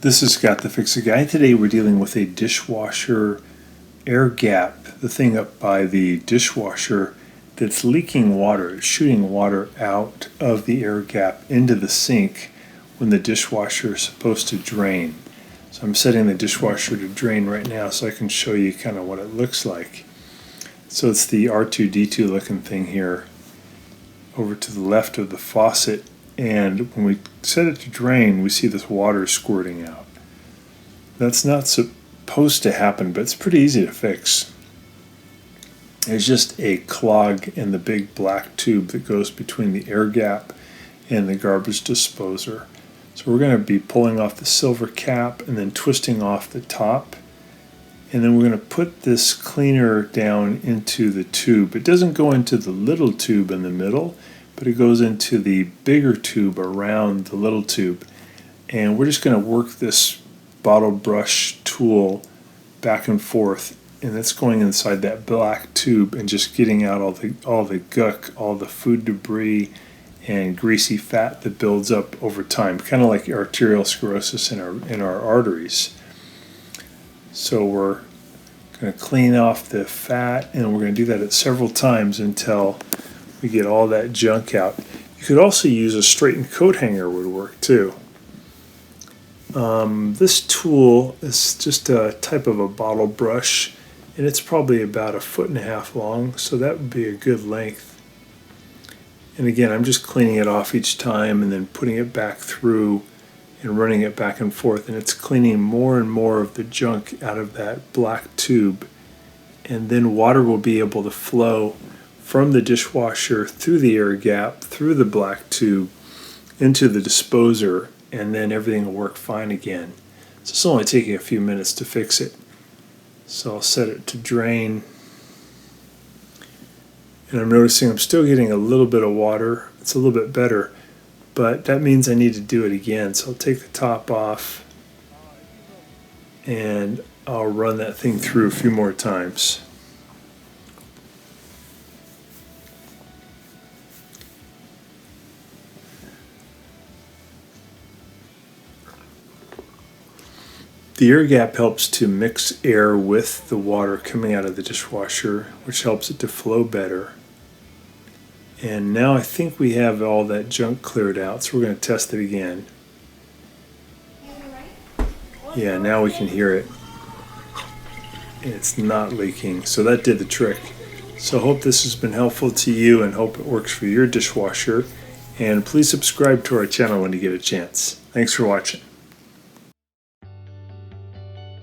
This is Scott the Fix-It Guy. Today we're dealing with a dishwasher air gap, the thing up by the dishwasher that's leaking water. It's shooting water out of the air gap into the sink when the dishwasher is supposed to drain. So I'm setting the dishwasher to drain right now so I can show you kind of what it looks like. So it's the R2-D2 looking thing here over to the left of the faucet. And when we set it to drain, we see this water squirting out. That's not supposed to happen, but it's pretty easy to fix. There's just a clog in the big black tube that goes between the air gap and the garbage disposer. So we're going to be pulling off the silver cap and then twisting off the top. And then we're going to put this cleaner down into the tube. It doesn't go into the little tube in the middle, but it goes into the bigger tube around the little tube. And we're just going to work this bottle brush tool back and forth, and it's going inside that black tube and just getting out all the guck, all the food debris and greasy fat that builds up over time, kind of like arterial sclerosis in our arteries. So we're going to clean off the fat, and we're going to do that several times until we get all that junk out. You could also use a straightened coat hanger would work too. This tool is just a type of a bottle brush, and it's probably about 1.5 feet long, so that would be a good length. And again, I'm just cleaning it off each time and then putting it back through and running it back and forth, and it's cleaning more and more of the junk out of that black tube, and then water will be able to flow from the dishwasher through the air gap, through the black tube, into the disposer, and then everything will work fine again. So it's only taking a few minutes to fix it. So I'll set it to drain. And I'm noticing I'm still getting a little bit of water. It's a little bit better, but that means I need to do it again. So I'll take the top off and I'll run that thing through a few more times. The air gap helps to mix air with the water coming out of the dishwasher, which helps it to flow better. And now I think we have all that junk cleared out, so we're going to test it again. Yeah, now we can hear it. It's not leaking, so that did the trick. So I hope this has been helpful to you and hope it works for your dishwasher. And please subscribe to our channel when you get a chance. Thanks for watching.